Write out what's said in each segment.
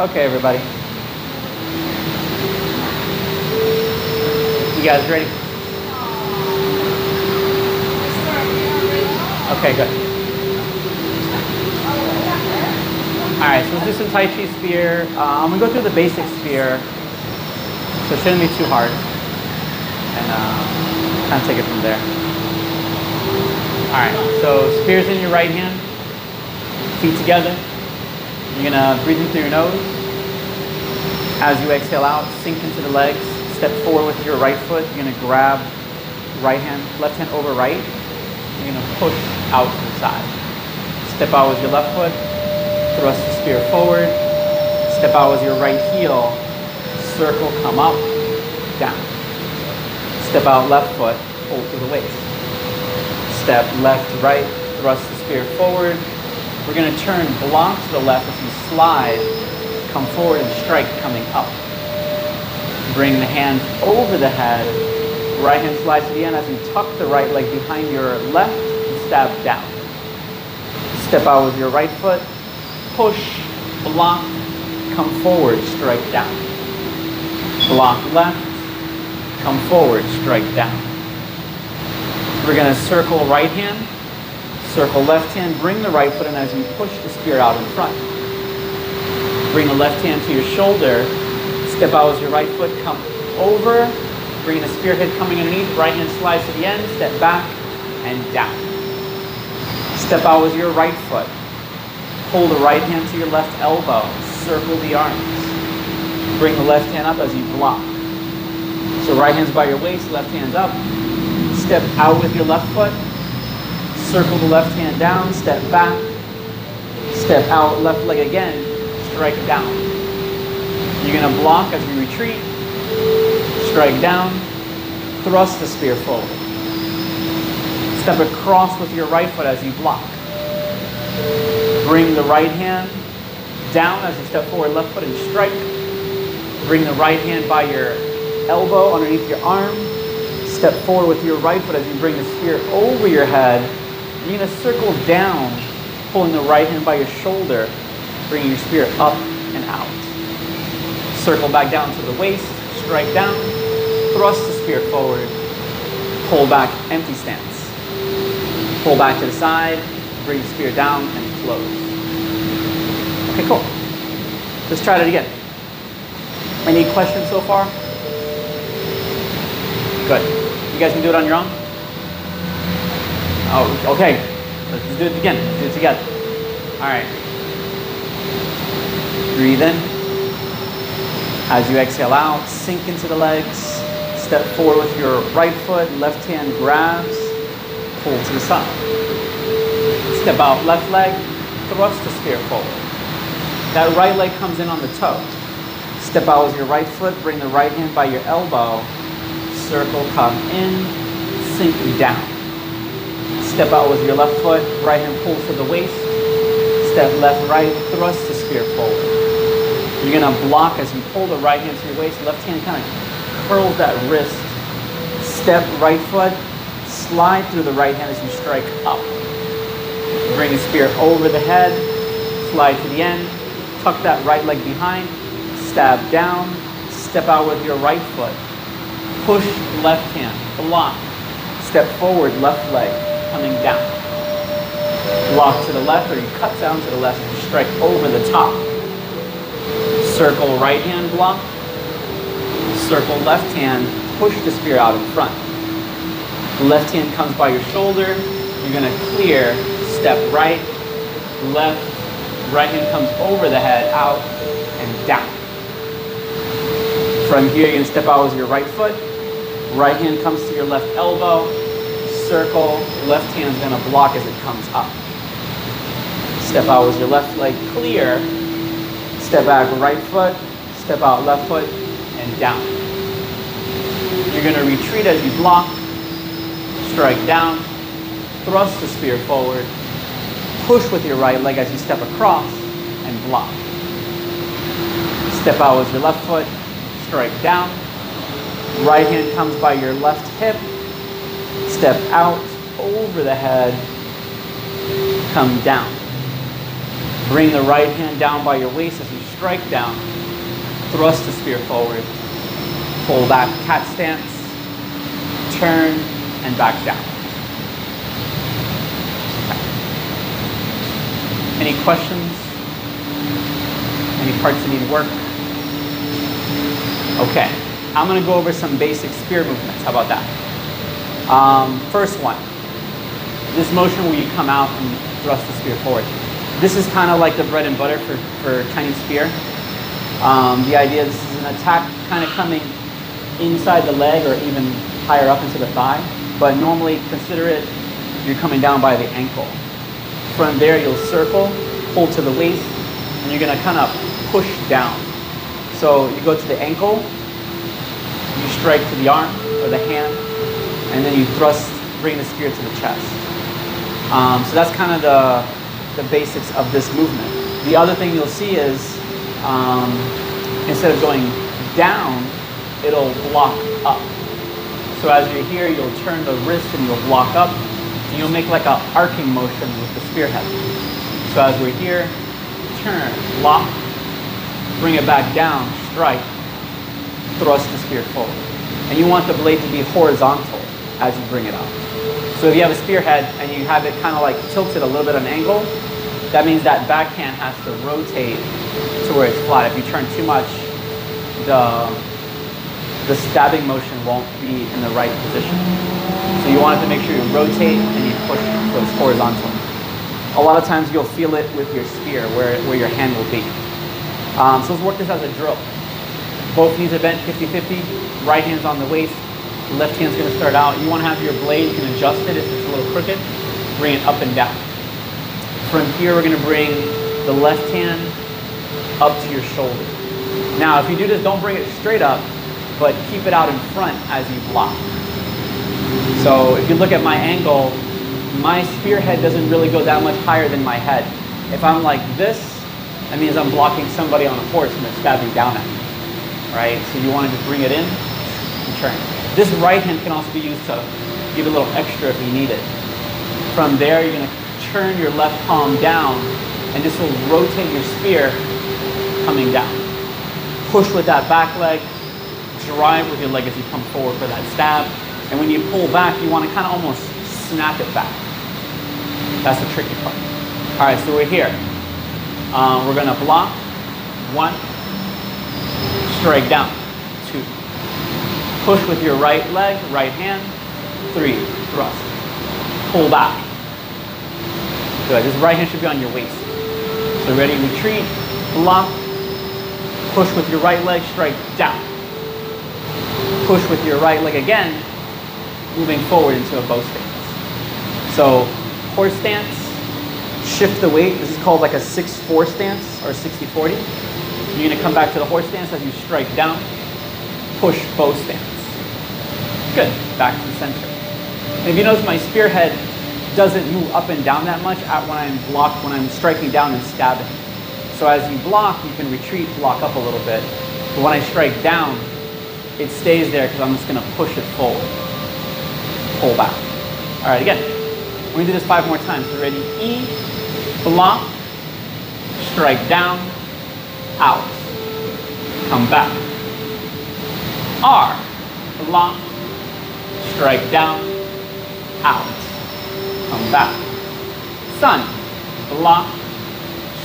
Okay, everybody. You guys ready? Okay, good. All right, so let's do some Tai Chi spear. I'm gonna go through the basic spear, so it shouldn't be too hard, and kind of take it from there. All right, so spear's in your right hand, feet together. You're gonna breathe in through your nose. As you exhale out, sink into the legs. Step forward with your right foot. You're gonna grab right hand, left hand over right. You're gonna push out to the side. Step out with your left foot. Thrust the spear forward. Step out with your right heel. Circle, come up, down. Step out left foot, hold to the waist. Step left, right, thrust the spear forward. We're going to turn block to the left as you slide, come forward and strike coming up. Bring the hands over the head. Right hand slides to the end as you tuck the right leg behind your left and stab down. Step out with your right foot. Push, block, come forward, strike down. Block left, come forward, strike down. We're going to circle right hand. Circle left hand, bring the right foot in as you push the spear out in front. Bring the left hand to your shoulder. Step out with your right foot, come over. Bring the spearhead coming underneath. Right hand slides to the end. Step back and down. Step out with your right foot. Hold the right hand to your left elbow. Circle the arms. Bring the left hand up as you block. So right hand's by your waist, left hand's up. Step out with your left foot. Circle the left hand down, step back, step out, left leg again, strike down. You're going to block as you retreat, strike down, thrust the spear forward. Step across with your right foot as you block. Bring the right hand down as you step forward, left foot and strike. Bring the right hand by your elbow underneath your arm. Step forward with your right foot as you bring the spear over your head. You're going to circle down, pulling the right hand by your shoulder, bringing your spear up and out. Circle back down to the waist, strike down, thrust the spear forward, pull back, empty stance. Pull back to the side, bring the spear down and close. Okay, cool. Let's try that again. Any questions so far? Good. You guys can do it on your own? Oh, okay. Let's do it again. Let's do it together. All right. Breathe in. As you exhale out, sink into the legs. Step forward with your right foot. Left hand grabs. Pull to the side. Step out left leg. Thrust the spear forward. That right leg comes in on the toe. Step out with your right foot. Bring the right hand by your elbow. Circle, come in. Sink down. Step out with your left foot, right hand pulls to the waist. Step left, right, thrust the spear forward. You're going to block as you pull the right hand to your waist. Left hand kind of curls that wrist. Step right foot, slide through the right hand as you strike up. Bring the spear over the head, slide to the end, tuck that right leg behind, stab down, step out with your right foot. Push left hand, block, step forward, left leg. Coming down. Block to the left, or you cut down to the left and strike over the top. Circle right hand block. Circle left hand, push the spear out in front. Left hand comes by your shoulder. You're going to clear, step right, left, right hand comes over the head, out, and down. From here, you're going to step out with your right foot. Right hand comes to your left elbow. Circle, left hand's going to block as it comes up. Step out with your left leg clear. Step back right foot, step out left foot, and down. You're going to retreat as you block, strike down, thrust the spear forward, push with your right leg as you step across, and block. Step out with your left foot, strike down. Right hand comes by your left hip. Step out over the head, come down. Bring the right hand down by your waist as you strike down, thrust the spear forward, pull back, cat stance, turn, and back down. Any questions? Any parts that need work? Okay, I'm gonna go over some basic spear movements. How about that? First one, this motion where you come out and thrust the spear forward. This is kind of like the bread and butter for Chinese spear. The idea is this is an attack kind of coming inside the leg or even higher up into the thigh, but normally consider it, you're coming down by the ankle. From there you'll circle, pull to the waist, and you're gonna kind of push down. So you go to the ankle, you strike to the arm or the hand, and then you thrust, bring the spear to the chest. So that's kind of the basics of this movement. The other thing you'll see is instead of going down, it'll block up. So as you're here, you'll turn the wrist and you'll block up, and you'll make like an arcing motion with the spearhead. So as we're here, turn, lock, bring it back down, strike, thrust the spear forward. And you want the blade to be horizontal as you bring it up. So if you have a spearhead and you have it kind of like tilted a little bit at an angle, that means that backhand has to rotate to where it's flat. If you turn too much, the stabbing motion won't be in the right position. So you want it to make sure you rotate and you push so it's horizontal. A lot of times you'll feel it with your spear where your hand will be. So let's work this as a drill. Both knees are bent 50-50, right hand's on the waist, left hand's gonna start out. You wanna have your blade, you can adjust it if it's a little crooked, bring it up and down. From here, we're gonna bring the left hand up to your shoulder. Now, if you do this, don't bring it straight up, but keep it out in front as you block. So if you look at my angle, my spearhead doesn't really go that much higher than my head. If I'm like this, that means I'm blocking somebody on a horse and they're stabbing down at me, right? So you want to just bring it in and turn. This right hand can also be used to give a little extra if you need it. From there, you're going to turn your left palm down, and this will rotate your spear coming down. Push with that back leg, drive with your leg as you come forward for that stab. And when you pull back, you want to kind of almost snap it back. That's the tricky part. All right, so we're here. We're going to block. 1, strike down. 2, push with your right leg, right hand. 3, thrust. Pull back. Good. This right hand should be on your waist. So ready, retreat, block, push with your right leg, strike down. Push with your right leg again, moving forward into a bow stance. So horse stance, shift the weight. This is called like a 6-4 stance or 60-40. You're going to come back to the horse stance as you strike down, push bow stance. Good. Back to the center. And if you notice, my spearhead doesn't move up and down that much when I'm striking down and stabbing. So as you block, you can retreat, block up a little bit. But when I strike down, it stays there because I'm just going to push it forward. Pull back. All right, again. We're going to do this 5 more times. So ready? E, block, strike down, out. Come back. R, block, strike down, out. Come back. Sun, block,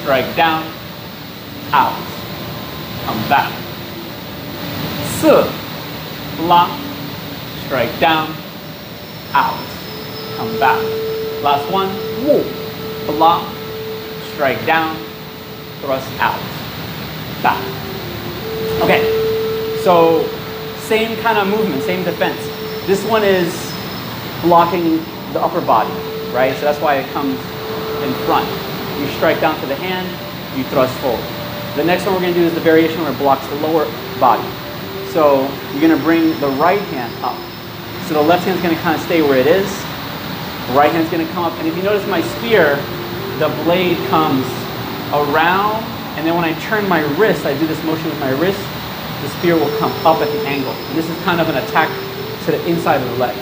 strike down, out. Come back. Si, block, strike down, out. Come back. Last one. Wu, block, strike down, thrust out. Back. Okay, so same kind of movement, same defense. This one is blocking the upper body, right? So that's why it comes in front. You strike down to the hand, you thrust forward. The next one we're going to do is the variation where it blocks the lower body. So you're going to bring the right hand up. So the left hand's going to kind of stay where it is. The right hand's going to come up. And if you notice my spear, the blade comes around. And then when I turn my wrist, I do this motion with my wrist, the spear will come up at the angle. And this is kind of an attack to the inside of the leg.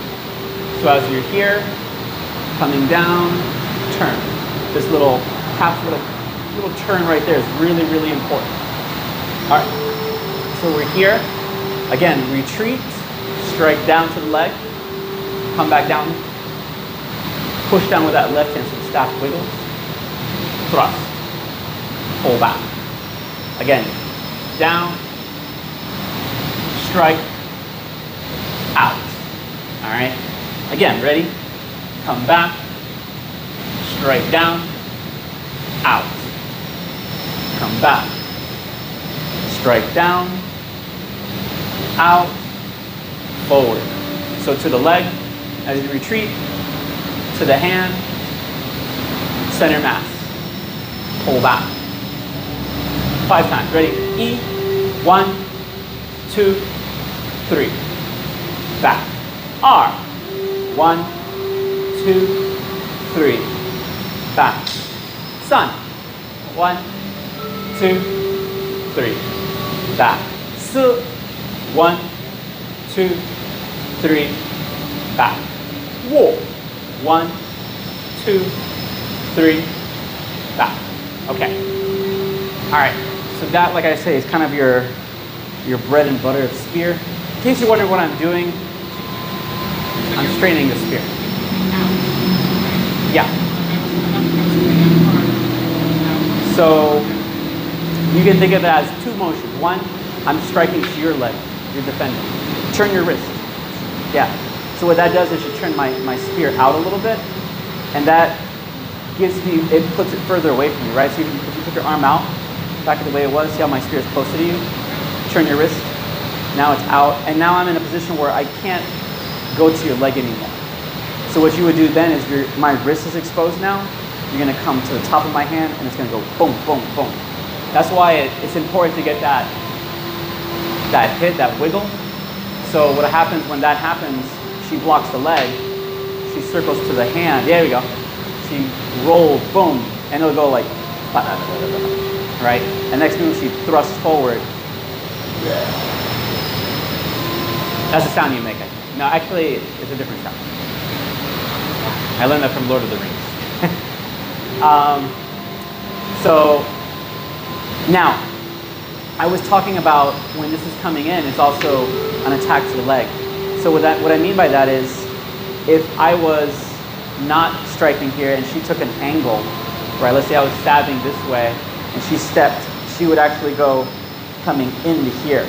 So as you're here, coming down, turn. This little half little turn right there is really, really important. All right, so we're here. Again, retreat, strike down to the leg, come back down, push down with that left hand so the staff wiggles, thrust, pull back. Again, down, strike, out. All right, again, ready? Come back, strike down, out. Come back, strike down, out, forward. So to the leg as you retreat, to the hand, center mass, pull back. 5 times, ready? E, 1, 2, 3, back. R, 1, 2, 3, back. Sun, 1, 2, 3, back. S, 1, 2, 3, back. Wo, 1, 2, 3, back. Okay. All right. So that, like I say, is kind of your bread and butter of spear. In case you're wondering what I'm doing, I'm straightening the spear. Yeah. So you can think of it as 2 motions. One, I'm striking to your leg, you're defending. Turn your wrist. Yeah. So what that does is you turn my spear out a little bit, and that gives me, it puts it further away from you, right? So if you put your arm out, back to the way it was, see how my spear is closer to you? Turn your wrist. Now it's out, and now I'm in a position where I can't go to your leg anymore. So what you would do then is my wrist is exposed now. You're gonna come to the top of my hand, and it's gonna go boom, boom, boom. That's why it's important to get that hit, that wiggle. So what happens when that happens, she blocks the leg, she circles to the hand, there we go. She rolls, boom, and it'll go like, right? And next move, she thrusts forward. That's the sound you make. No, actually, it's a different sound. I learned that from Lord of the Rings. So now, I was talking about when this is coming in, it's also an attack to the leg. So what I mean by that is, if I was not striking here and she took an angle, right? Let's say I was stabbing this way and she stepped, she would actually go coming into here.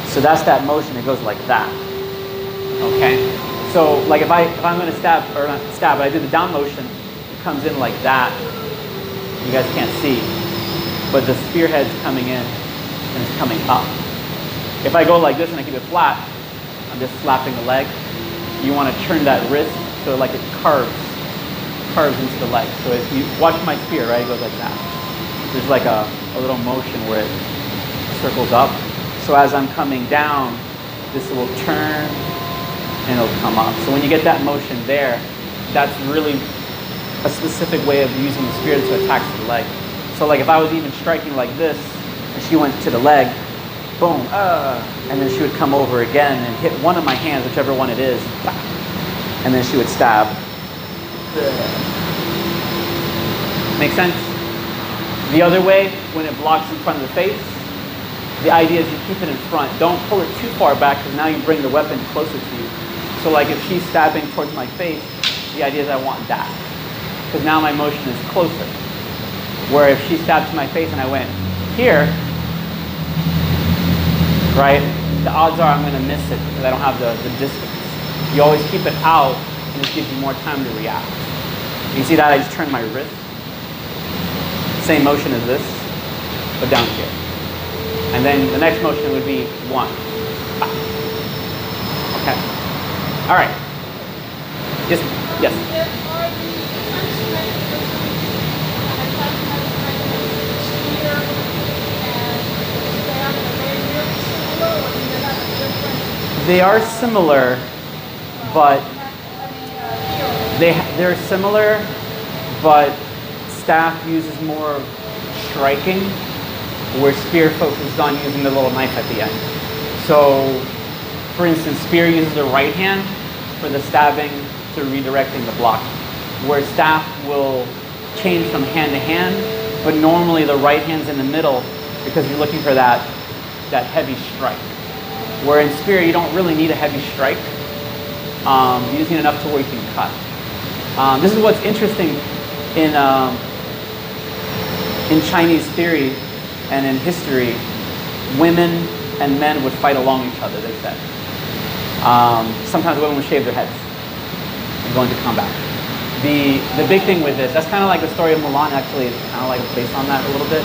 So that's that motion, it goes like that. Okay? So like if I'm gonna stab, or not stab, but I do the down motion, it comes in like that. You guys can't see, but the spearhead's coming in and it's coming up. If I go like this and I keep it flat, I'm just slapping the leg. You want to turn that wrist so like it curves into the leg. So if you watch my spear, right, it goes like that. There's like a little motion where it circles up. So as I'm coming down, this will turn and it'll come up. So when you get that motion there, that's really a specific way of using the spear to attack the leg. So like if I was even striking like this, and she went to the leg, boom, and then she would come over again and hit one of my hands, whichever one it is, and then she would stab. Make sense? The other way, when it blocks in front of the face, the idea is you keep it in front. Don't pull it too far back because now you bring the weapon closer to you. So like if she's stabbing towards my face, the idea is I want that. Because now my motion is closer. Where if she stabbed to my face and I went here, right, the odds are I'm going to miss it because I don't have the distance. You always keep it out and it gives you more time to react. You see that I just turned my wrist? Same motion as this, but down here. And then the next motion would be 1. Okay. All right. Yes. Yes. They are similar, but they're similar, but staff uses more striking, where spear focuses on using the little knife at the end. So, for instance, spear uses the right hand for the stabbing to redirecting the block, where staff will change from hand to hand, but normally the right hand's in the middle because you're looking for that heavy strike. Where in spear, you don't really need a heavy strike. You just need enough to where you can cut. This is what's interesting in Chinese theory and in history. Women and men would fight along each other, they said. Sometimes women would shave their heads and go into combat. The big thing with this, that's kind of like the story of Mulan, actually. It's kind of like based on that a little bit.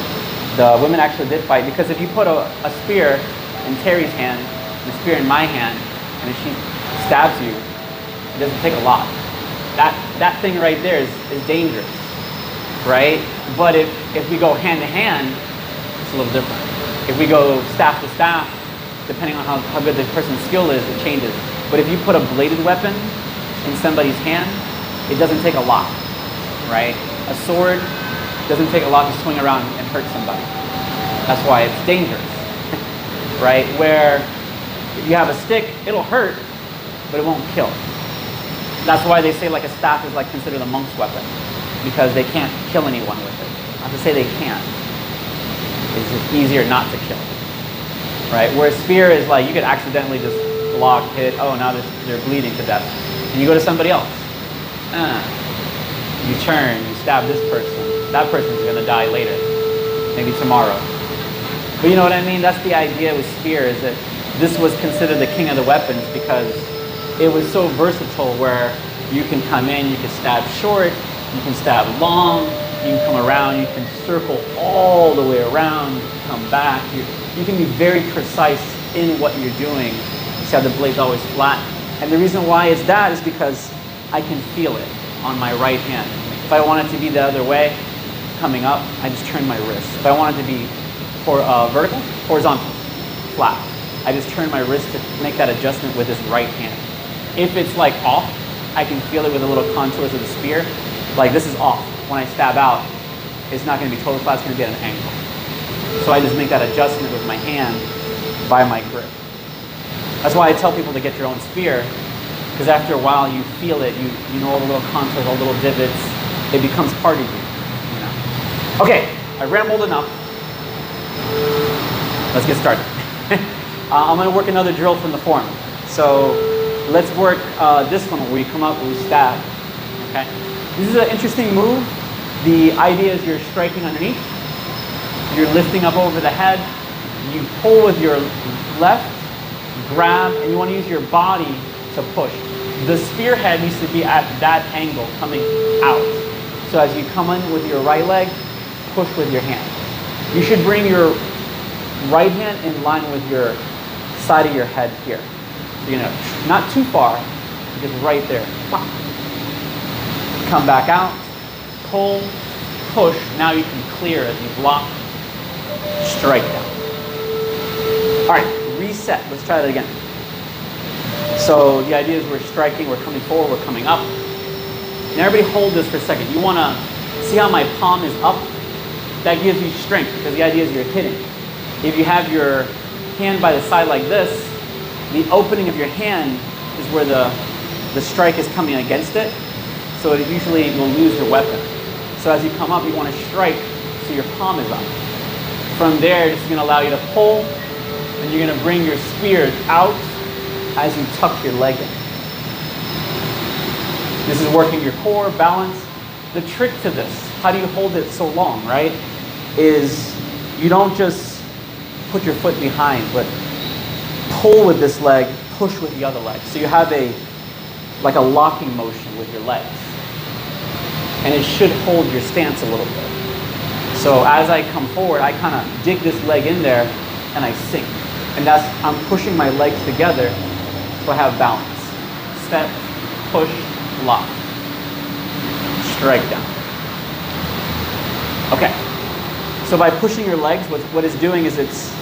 The women actually did fight, because if you put a spear in Terry's hand and a spear in my hand, and if she stabs you, it doesn't take a lot. That thing right there is dangerous, right? But if we go hand to hand, it's a little different. If we go staff to staff, depending on how good the person's skill is, it changes. But if you put a bladed weapon in somebody's hand, it doesn't take a lot, right? A sword doesn't take a lot to swing around and hurt somebody. That's why it's dangerous, right? Where if you have a stick, it'll hurt, but it won't kill. That's why they say like a staff is like considered a monk's weapon, because they can't kill anyone with it. Not to say they can't. It's just easier not to kill, right? Where a spear is like you could accidentally just block, hit, oh now they're bleeding to death. And you go to somebody else. You turn, you stab this person. That person's gonna die later, maybe tomorrow. But you know what I mean? That's the idea with spear, is that this was considered the king of the weapons because it was so versatile, where you can come in, you can stab short, you can stab long, you can come around, you can circle all the way around, you can come back. You can be very precise in what you're doing. You see how the blade's always flat? And the reason why is that is because I can feel it on my right hand. If I want it to be the other way, coming up, I just turn my wrist. If I want it to be vertical, horizontal, flat, I just turn my wrist to make that adjustment with this right hand. If it's like off, I can feel it with the little contours of the spear. Like this is off. When I stab out, it's not going to be totally flat, it's going to be at an angle. So I just make that adjustment with my hand by my grip. That's why I tell people to get your own spear, because after a while you feel it, you know all the little contours, all the little divots, it becomes part of you. Okay, I rambled enough. Let's get started. I'm going to work another drill from the form. So let's work this one where you come up and we stab. Okay. This is an interesting move. The idea is you're striking underneath, you're lifting up over the head, you pull with your left, grab, and you want to use your body to push. The spearhead needs to be at that angle, coming out. So as you come in with your right leg, push with your hand. You should bring your right hand in line with your side of your head here. So, not too far, just right there. Come back out, pull, push. Now you can clear as you block, strike down. All right, reset. Let's try that again. So the idea is we're striking, we're coming forward, we're coming up. Now everybody hold this for a second. You want to see how my palm is up? That gives you strength, because the idea is you're hitting. If you have your hand by the side like this, the opening of your hand is where the strike is coming against it. So it usually will lose your weapon. So as you come up, you want to strike so your palm is up. From there, this is going to allow you to pull, and you're going to bring your spear out as you tuck your leg in. This is working your core, balance. The trick to this, how do you hold it so long, right? Is you don't just put your foot behind, but pull with this leg, push with the other leg. So you have like a locking motion with your legs. And it should hold your stance a little bit. So as I come forward, I kind of dig this leg in there and I sink. And I'm pushing my legs together so I have balance. Step, push, lock. Strike down. Okay. So by pushing your legs, what it's doing is it's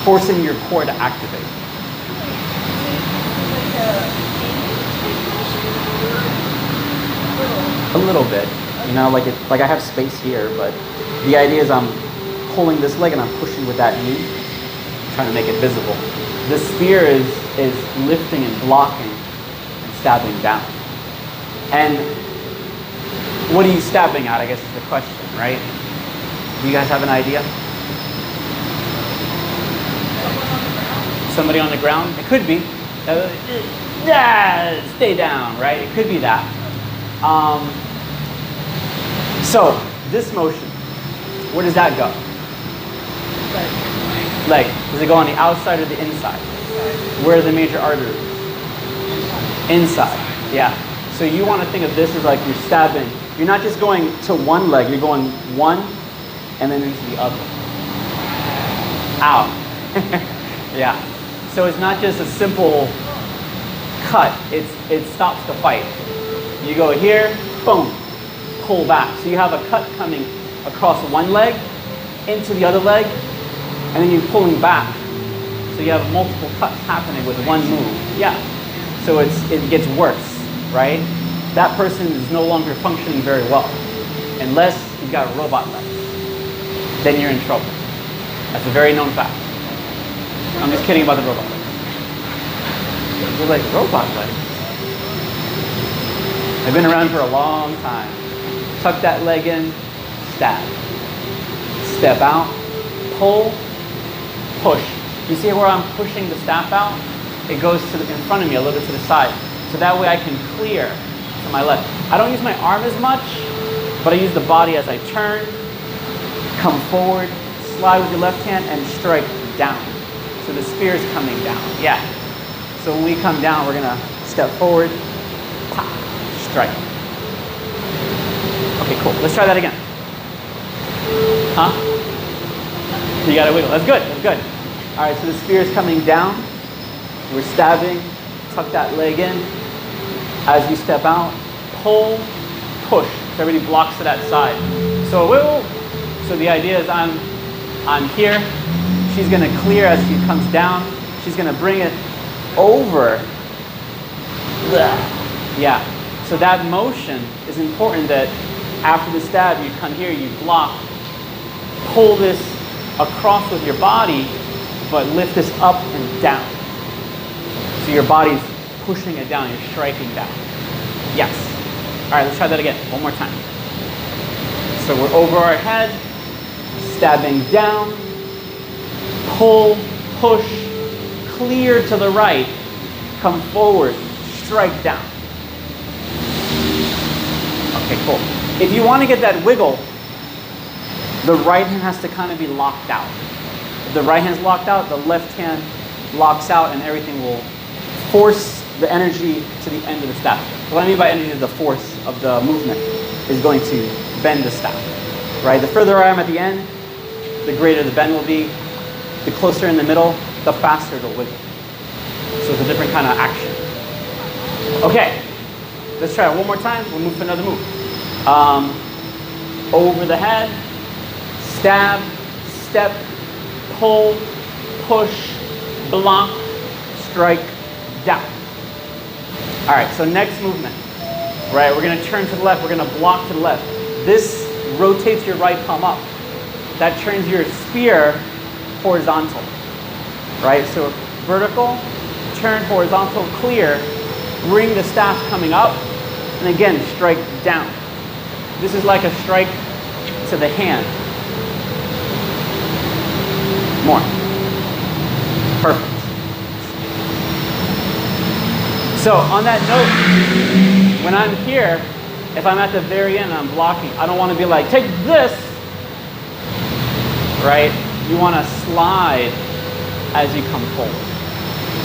forcing your core to activate. A little bit, like I have space here, but the idea is I'm pulling this leg and I'm pushing with that knee, trying to make it visible. The spear is lifting and blocking and stabbing down. And what are you stabbing at, I guess is the question, right? Do you guys have an idea? somebody on the ground? It could be. Stay down, right? It could be that. So this motion, where does that go? Leg. Does it go on the outside or the inside? Where are the major arteries? Inside. Yeah. So you want to think of this as like you're stabbing. You're not just going to one leg, you're going one and then into the other. Ow. Yeah. So it's not just a simple cut, it stops the fight. You go here, boom, pull back. So you have a cut coming across one leg, into the other leg, and then you're pulling back. So you have multiple cuts happening with one move. Yeah. So it gets worse, right? That person is no longer functioning very well. Unless you've got a robot leg. Then you're in trouble. That's a very known fact. I'm just kidding about the robot leg. You're like, robot leg? I've been around for a long time. Tuck that leg in, stab. Step out, pull, push. You see where I'm pushing the staff out? It goes to in front of me, a little bit to the side. So that way I can clear to my left. I don't use my arm as much, but I use the body as I turn, come forward, slide with your left hand, and strike down. So the spear is coming down. Yeah. So when we come down, we're gonna step forward, pop, strike. Okay, cool. Let's try that again. Huh? You gotta wiggle. That's good. That's good. All right. So the spear is coming down. We're stabbing. Tuck that leg in. As you step out, pull, push. So everybody blocks to that side. So wiggle. So the idea is I'm here. She's gonna clear as she comes down. She's gonna bring it over. Yeah. So that motion is important that after the stab, you come here, you block, pull this across with your body, but lift this up and down. So your body's pushing it down, you're striking down. Yes. All right, let's try that again, one more time. So we're over our head, stabbing down, pull, push, clear to the right, come forward, strike down. Okay, cool. If you want to get that wiggle, the right hand has to kind of be locked out. If the right hand's locked out, the left hand locks out and everything will force the energy to the end of the staff. What I mean by energy is the force of the movement is going to bend the staff, right? The further I am at the end, the greater the bend will be. The closer in the middle, the faster it'll wiggle. So it's a different kind of action. Okay, let's try it one more time. We'll move to another move. Over the head, stab, step, pull, push, block, strike, down. All right, so next movement, right? We're gonna turn to the left, we're gonna block to the left. This rotates your right palm up. That turns your spear horizontal, right? So vertical, turn horizontal, clear, bring the staff coming up, and again, strike down. This is like a strike to the hand. More. Perfect. So on that note, when I'm here, if I'm at the very end and I'm blocking, I don't want to be like, take this, right? You want to slide as you come forward.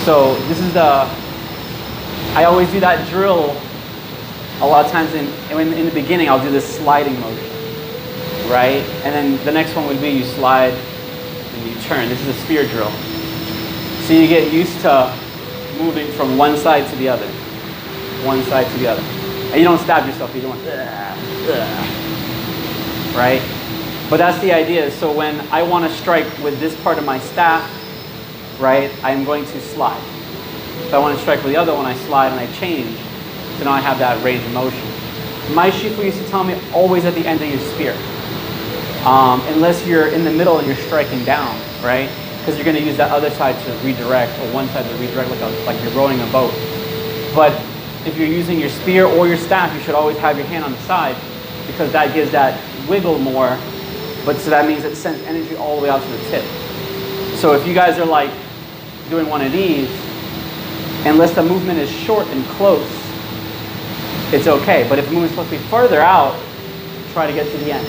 So this is I always do that drill a lot of times in the beginning. I'll do this sliding motion, right? And then the next one would be you slide and you turn. This is a spear drill. So you get used to moving from one side to the other, one side to the other. And you don't stab yourself, you don't want, right? But that's the idea. So when I want to strike with this part of my staff, right, I'm going to slide. If I want to strike with the other one, I slide and I change. So now I have that range of motion. My shifu used to tell me always at the end of your spear. Unless you're in the middle and you're striking down, right? Because you're going to use that other side to redirect, or one side to redirect like you're rowing a boat. But if you're using your spear or your staff, you should always have your hand on the side, because that gives that wiggle more. But so that means it sends energy all the way out to the tip. So if you guys are like doing one of these, unless the movement is short and close, it's okay. But if the movement's supposed to be further out, try to get to the end.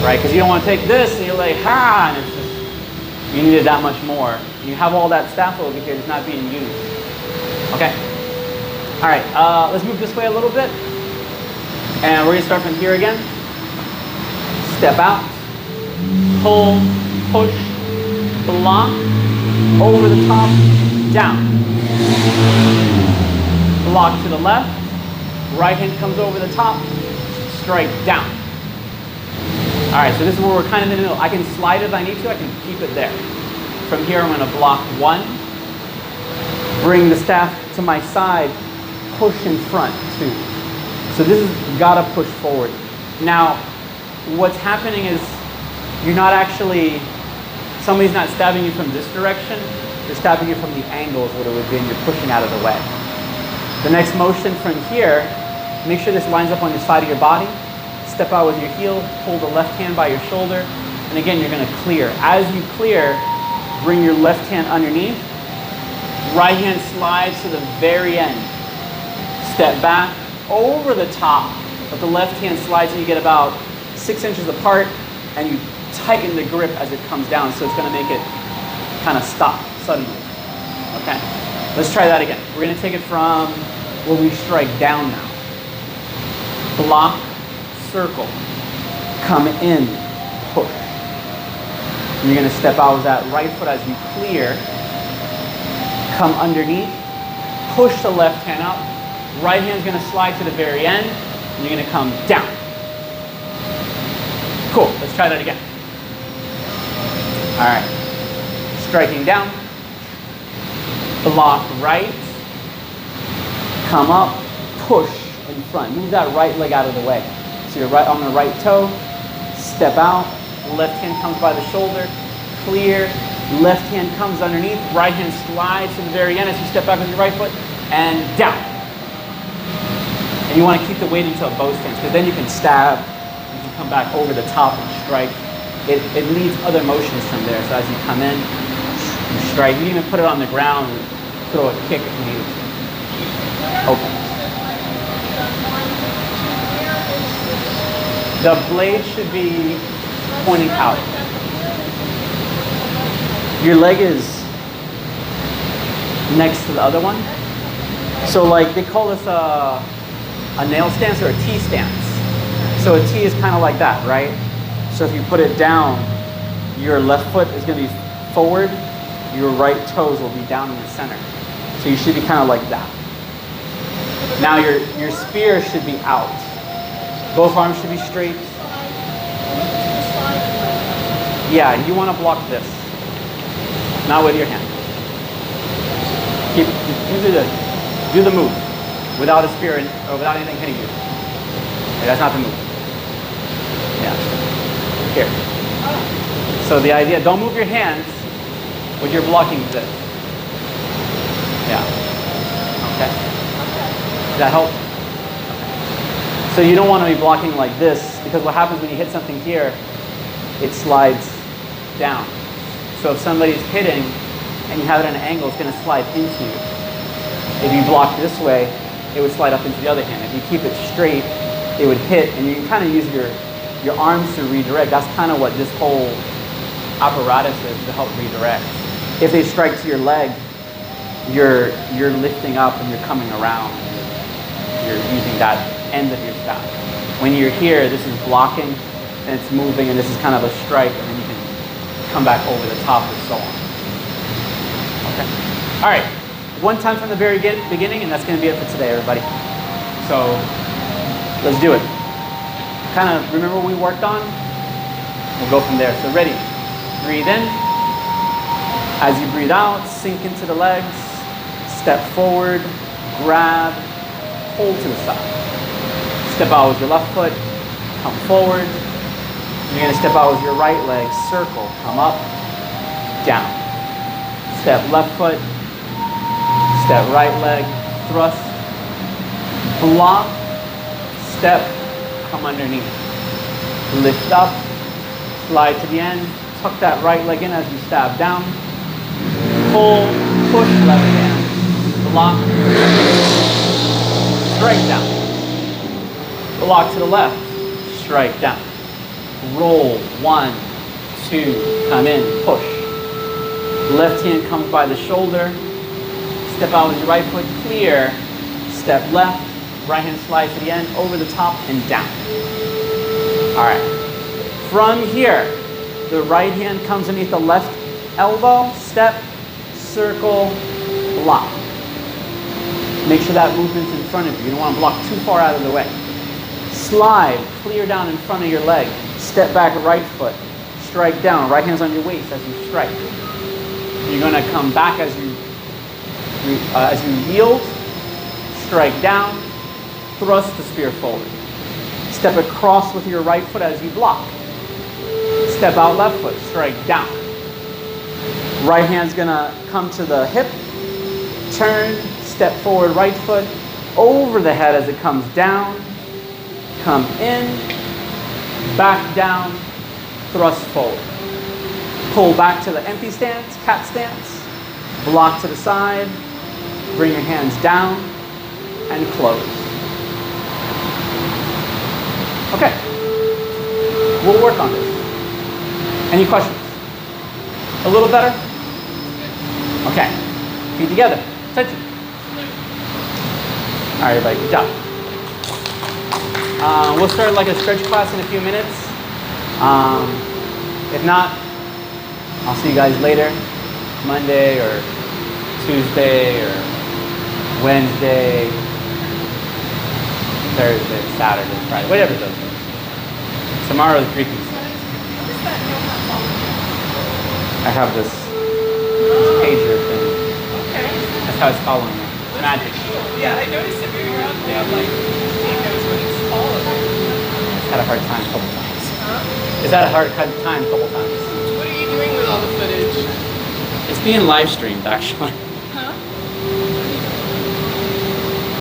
Right? Because you don't want to take this and you're like, ha, and it's just, you need it that much more. You have all that staff over here that's not being used. Okay. All right, let's move this way a little bit. And we're going to start from here again. Step out, pull, push, block, over the top, down. Block to the left, right hand comes over the top, strike down. All right, so this is where we're kind of in the middle. I can slide if I need to, I can keep it there. From here, I'm going to block one, bring the staff to my side, push in front, two. So this is gotta push forward. Now, what's happening is you're not actually, somebody's not stabbing you from this direction, they're stabbing you from the angles what it would be and you're pushing out of the way. The next motion from here, make sure this lines up on your side of your body. Step out with your heel, pull the left hand by your shoulder, and again, you're gonna clear. As you clear, bring your left hand underneath, right hand slides to the very end. Step back, over the top, but the left hand slides and you get about 6 inches apart and you tighten the grip as it comes down, so it's going to make it kind of stop suddenly. Okay, let's try that again. We're going to take it from where we strike down now. Block, circle, come in, push. And you're going to step out with that right foot as you clear, come underneath, push the left hand up. Right hand's going to slide to the very end, and you're going to come down. Cool, let's try that again. All right, striking down, block right, come up, push in front. Move that right leg out of the way. So you're right on the right toe, step out, left hand comes by the shoulder, clear, left hand comes underneath, right hand slides to the very end as you step back with your right foot, and down. And you want to keep the weight into a bow stance, because then you can stab, you can come back over the top and strike. It leads other motions from there. So as you come in, you strike. You can even put it on the ground and throw a kick if you need to. Open. The blade should be pointing out. Your leg is next to the other one. So like they call this a nail stance or a T stance. So a T is kind of like that, right? So if you put it down, your left foot is going to be forward, your right toes will be down in the center. So you should be kind of like that. Now your spear should be out. Both arms should be straight. Yeah, you want to block this. Not with your hand. Do the move without a spear or without anything hitting you. Okay, that's not the move. Yeah. Here. So the idea, don't move your hands when you're blocking this. Yeah. Okay. Does that help? So you don't want to be blocking like this, because what happens when you hit something here, it slides down. So if somebody's hitting and you have it at an angle, it's going to slide into you. If you block this way, it would slide up into the other hand. If you keep it straight, it would hit, and you can kind of use your arms to redirect. That's kind of what this whole apparatus is, to help redirect. If they strike to your leg, you're lifting up and you're coming around. You're using that end of your staff. When you're here, this is blocking and it's moving, and this is kind of a strike, and then you can come back over the top and so on. Okay. All right. One time from the very beginning, and that's going to be it for today, everybody. So let's do it. Kind of remember what we worked on? We'll go from there. So ready? Breathe in. As you breathe out, sink into the legs. Step forward, grab, hold to the side. Step out with your left foot, come forward. You're going to step out with your right leg, circle, come up, down. Step left foot, step right leg, thrust, block, step, come underneath. Lift up, slide to the end, tuck that right leg in as you stab down. Pull, push left hand. Block, strike down. Block to the left, strike down. Roll, 1, 2, come in, push. Left hand comes by the shoulder. Step out with your right foot, clear. Step left, right hand slides to the end, over the top and down. All right. From here, the right hand comes underneath the left elbow, step, circle, block. Make sure that movement's in front of you. You don't want to block too far out of the way. Slide, clear down in front of your leg. Step back, right foot. Strike down. Right hand's on your waist as you strike. You're going to come back as you yield. Strike down. Thrust the spear forward. Step across with your right foot as you block. Step out left foot. Strike down. Right hand's going to come to the hip. Turn. Step forward right foot. Over the head as it comes down. Come in. Back down. Thrust forward. Pull back to the empty stance, cat stance. Block to the side. Bring your hands down and close. Okay. We'll work on this. Any questions? A little better? Okay. Feet together. Attention. All right, everybody, good job. We'll start like a stretch class in a few minutes. If not, I'll see you guys later, Monday or Tuesday or Wednesday, Thursday, Saturday, Friday, whatever those are. Tomorrow's Greek and I have this pager thing. Okay. That's how it's following me. It's magic. Yeah, I noticed if you're around there, like, it knows what it's following. It's had a hard time a couple times. Huh? It's had a hard time a couple times. What are you doing with all the footage? It's being live streamed, actually.